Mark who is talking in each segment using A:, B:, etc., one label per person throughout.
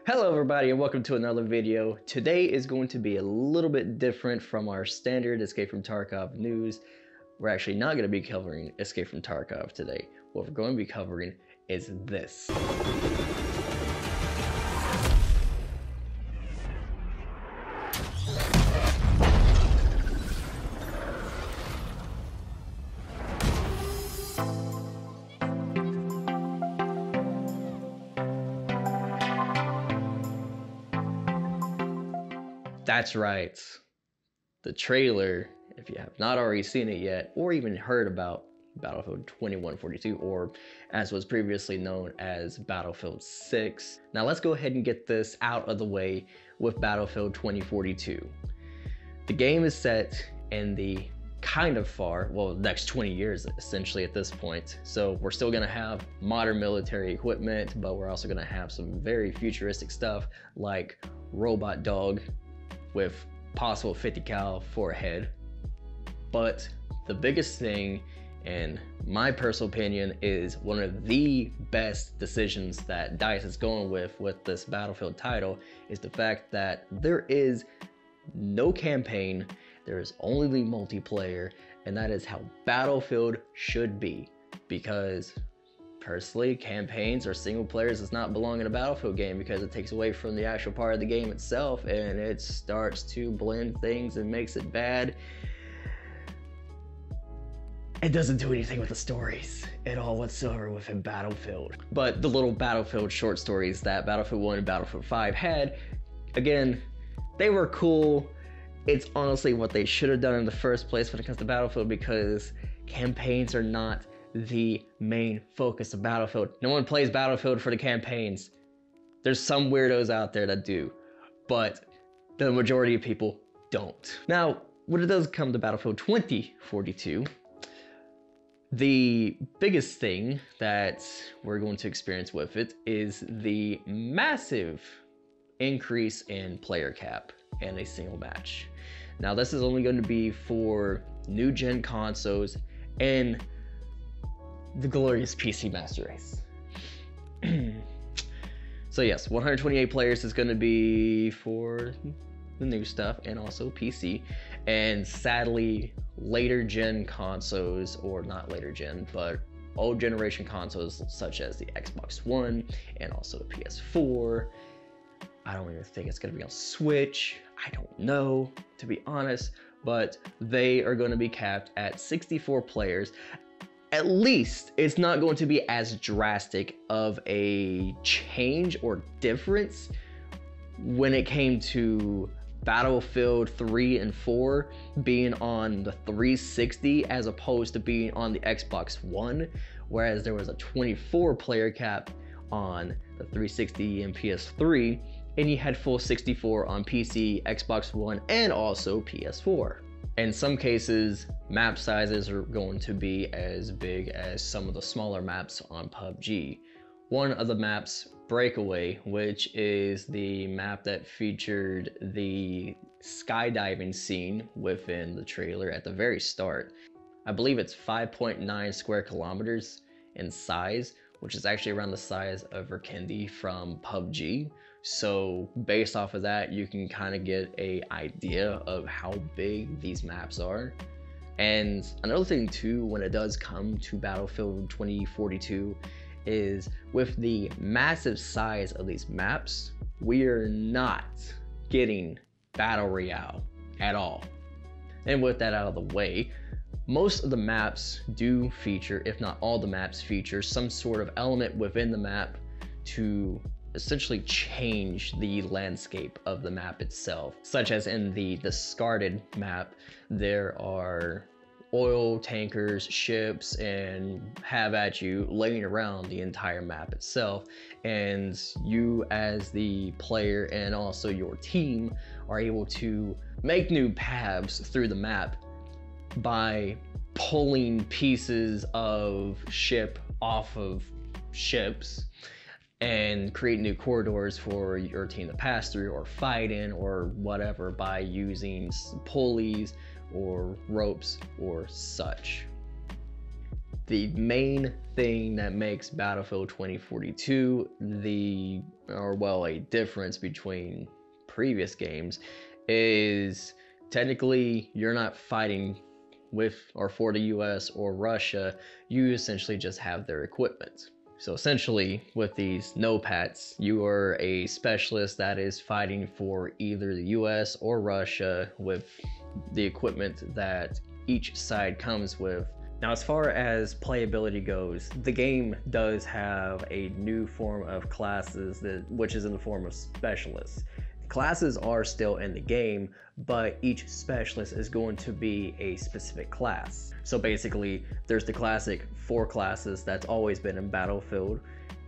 A: Hello everybody and welcome to another video. Today is going to be a little bit different from our standard Escape from Tarkov news. We're actually not going to be covering Escape from Tarkov today. What we're going to be covering is this. That's right. The trailer, if you have not already seen it yet, or even heard about Battlefield 2142, or as was previously known as Battlefield 6. Now let's go ahead and get this out of the way with Battlefield 2042. The game is set in the next 20 years essentially at this point. So we're still gonna have modern military equipment, but we're also gonna have some very futuristic stuff like Robot Dog with possible 50 cal for a head. But the biggest thing, in my personal opinion, is one of the best decisions that DICE is going with this Battlefield title is the fact that there is no campaign, there is only the multiplayer, and that is how Battlefield should be. Because personally, campaigns or single players does not belong in a Battlefield game because it takes away from the actual part of the game itself and it starts to blend things and makes it bad. It doesn't do anything with the stories at all whatsoever within Battlefield. But the little Battlefield short stories that Battlefield 1 and Battlefield 5 had, again, they were cool. It's honestly what they should have done in the first place when it comes to Battlefield, because campaigns are not the main focus of Battlefield. No one plays Battlefield for the campaigns. There's some weirdos out there that do, but the majority of people don't. Now, when it does come to Battlefield 2042, the biggest thing that we're going to experience with it is the massive increase in player cap in a single match. Now, this is only going to be for new gen consoles and the glorious PC Master Race. So yes, 128 players is going to be for the new stuff and also PC. And sadly, later gen consoles, or not later gen, but old generation consoles such as the Xbox One and also the PS4. I don't even think it's going to be on Switch. I don't know, to be honest, but they are going to be capped at 64 players. At least it's not going to be as drastic of a change or difference when it came to Battlefield 3 and 4 being on the 360 as opposed to being on the Xbox One, whereas there was a 24 player cap on the 360 and PS3, and you had full 64 on PC, Xbox One, and also PS4. In some cases, map sizes are going to be as big as some of the smaller maps on PUBG. One of the maps, Breakaway, which is the map that featured the skydiving scene within the trailer at the very start. I believe it's 5.9 square kilometers in size, which is actually around the size of Verkindi from PUBG. So based off of that, you can kind of get an idea of how big these maps are. And another thing too, when it does come to Battlefield 2042, is with the massive size of these maps, we are not getting Battle Royale at all. And with that out of the way, most of the maps do feature, if not all the maps feature, some sort of element within the map to essentially change the landscape of the map itself. Such as in the discarded map, there are oil tankers, ships, and have at you laying around the entire map itself. And you as the player and also your team are able to make new paths through the map by pulling pieces of ship off of ships and create new corridors for your team to pass through or fight in or whatever by using pulleys or ropes or such. the main thing that makes Battlefield 2042 a difference between previous games is technically you're not fighting with or for the US or Russia. You essentially just have their equipment. So essentially with these NOPATs, you are a specialist that is fighting for either the US or Russia with the equipment that each side comes with. Now, as far as playability goes, the game does have a new form of classes which is in the form of specialists. Classes are still in the game, but each specialist is going to be a specific class. So basically, there's the classic 4 classes that's always been in Battlefield,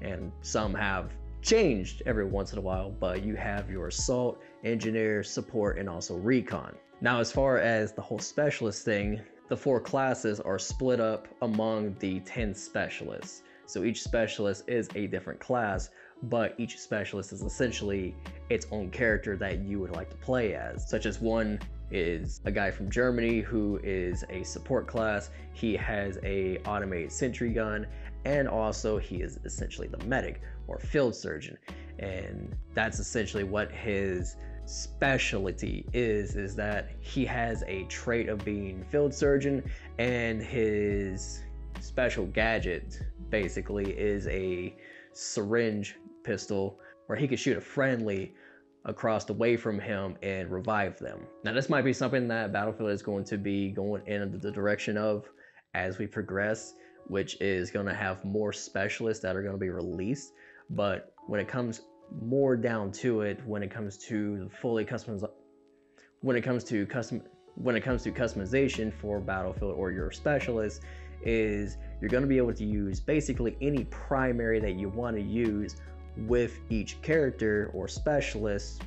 A: and some have changed every once in a while, but you have your assault, engineer, support, and also recon. Now, as far as the whole specialist thing, the 4 classes are split up among the 10 specialists. So each specialist is a different class, but each specialist is essentially its own character that you would like to play as. Such as one is a guy from Germany who is a support class. He has a automated sentry gun, and also he is essentially the medic or field surgeon. And that's essentially what his specialty is that he has a trait of being field surgeon, and his special gadget basically is a syringe pistol where he could shoot a friendly across the way from him and revive them. Now, this might be something that Battlefield is going to be going in the direction of as we progress, which is going to have more specialists that are going to be released. But when it comes more down to it, when it comes to customization for Battlefield or your specialist, is you're going to be able to use basically any primary that you want to use with each character or specialist,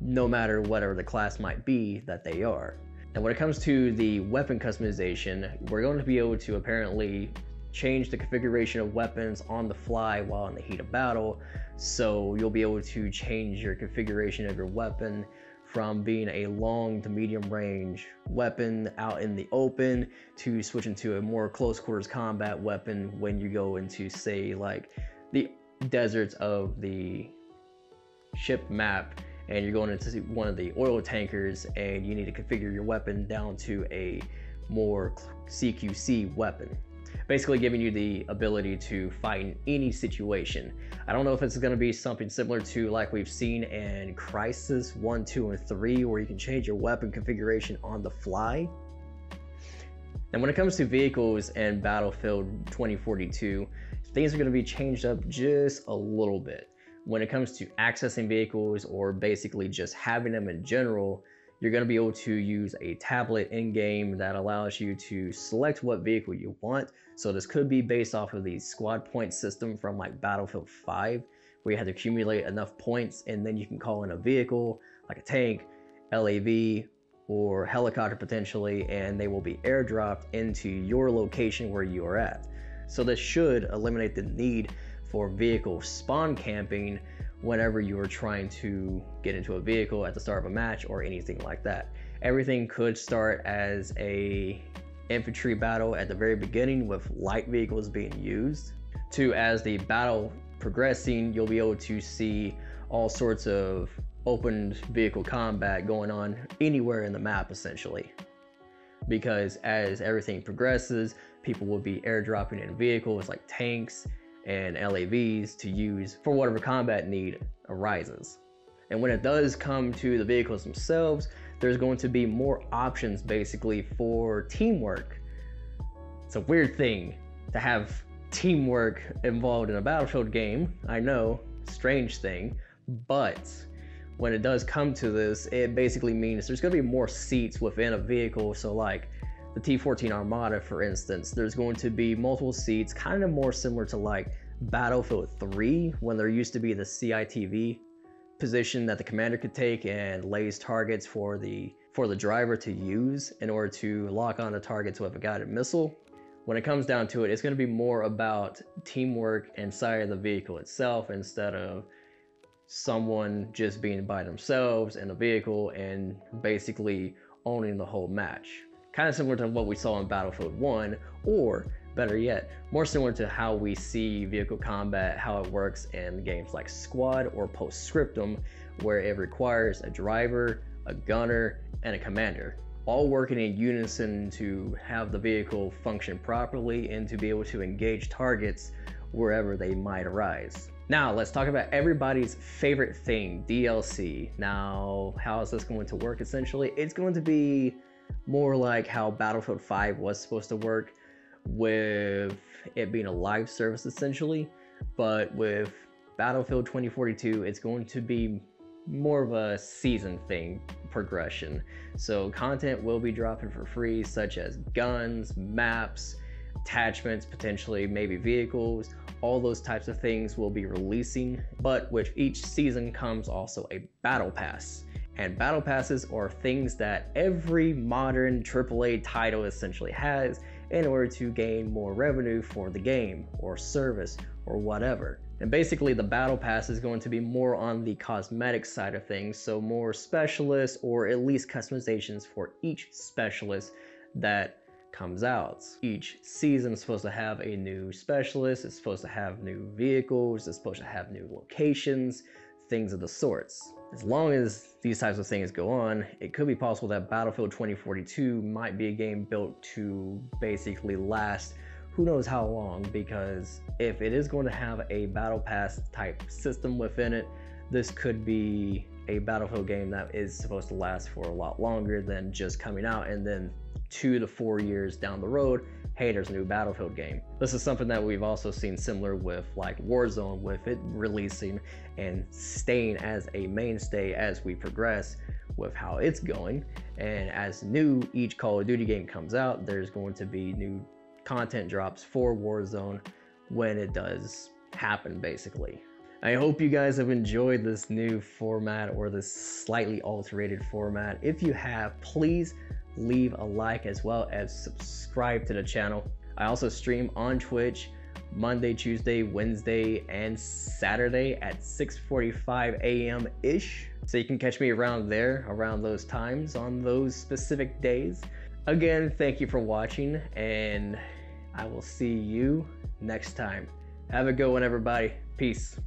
A: no matter whatever the class might be that they are. And when it comes to the weapon customization, we're going to be able to apparently change the configuration of weapons on the fly while in the heat of battle. So you'll be able to change your configuration of your weapon from being a long to medium range weapon out in the open to switching to a more close quarters combat weapon when you go into, say, like the deserts of the ship map and you're going into one of the oil tankers and you need to configure your weapon down to a more CQC weapon, basically giving you the ability to fight in any situation. I don't know if it's going to be something similar to like we've seen in Crisis 1, 2, and 3, where you can change your weapon configuration on the fly. And when it comes to vehicles and Battlefield 2042, things are going to be changed up just a little bit. When it comes to accessing vehicles or basically just having them in general, you're going to be able to use a tablet in-game that allows you to select what vehicle you want. So this could be based off of the squad point system from like Battlefield 5, where you have to accumulate enough points and then you can call in a vehicle like a tank, LAV, or helicopter potentially, and they will be airdropped into your location where you are at. So this should eliminate the need for vehicle spawn camping whenever you are trying to get into a vehicle at the start of a match or anything like that. Everything could start as a infantry battle at the very beginning with light vehicles being used, to as the battle progressing, you'll be able to see all sorts of open vehicle combat going on anywhere in the map essentially. Because as everything progresses, people will be airdropping in vehicles like tanks and LAVs to use for whatever combat need arises. And when it does come to the vehicles themselves, there's going to be more options basically for teamwork. It's a weird thing to have teamwork involved in a Battlefield game. I know, strange thing, but when it does come to this, it basically means there's going to be more seats within a vehicle. So like the T-14 Armada, for instance, there's going to be multiple seats, kind of more similar to like Battlefield 3, when there used to be the CITV position that the commander could take and lays targets for the driver to use in order to lock on a target with a guided missile. When it comes down to it, it's going to be more about teamwork inside of the vehicle itself instead of someone just being by themselves in a vehicle and basically owning the whole match. Kind of similar to what we saw in Battlefield 1 or Better yet, more similar to how we see vehicle combat, how it works in games like Squad or Postscriptum, where it requires a driver, a gunner, and a commander, all working in unison to have the vehicle function properly and to be able to engage targets wherever they might arise. Now let's talk about everybody's favorite thing, DLC. Now, how is this going to work essentially? It's going to be more like how Battlefield 5 was supposed to work, with it being a live service essentially, but with Battlefield 2042, it's going to be more of a season thing progression. So content will be dropping for free, such as guns, maps, attachments, potentially maybe vehicles. All those types of things will be releasing, but with each season comes also a battle pass. And battle passes are things that every modern AAA title essentially has in order to gain more revenue for the game or service or whatever. And basically the battle pass is going to be more on the cosmetic side of things, so more specialists or at least customizations for each specialist that comes out. Each season is supposed to have a new specialist, it's supposed to have new vehicles, it's supposed to have new locations, things of the sorts. As long as these types of things go on, it could be possible that Battlefield 2042 might be a game built to basically last who knows how long, because if it is going to have a battle pass type system within it, this could be a Battlefield game that is supposed to last for a lot longer than just coming out and then 2 to 4 years down the road, hey, there's a new Battlefield game. This is something that we've also seen similar with like Warzone, with it releasing and staying as a mainstay as we progress with how it's going. And as each Call of Duty game comes out, there's going to be new content drops for Warzone when it does happen, basically. I hope you guys have enjoyed this new format, or this slightly alterated format. If you have, please leave a like as well as subscribe to the channel. I also stream on Twitch Monday, Tuesday, Wednesday, and Saturday at 6:45 a.m. ish. So you can catch me around there, around those times, on those specific days. Again, thank you for watching, and I will see you next time. Have a good one, everybody. Peace.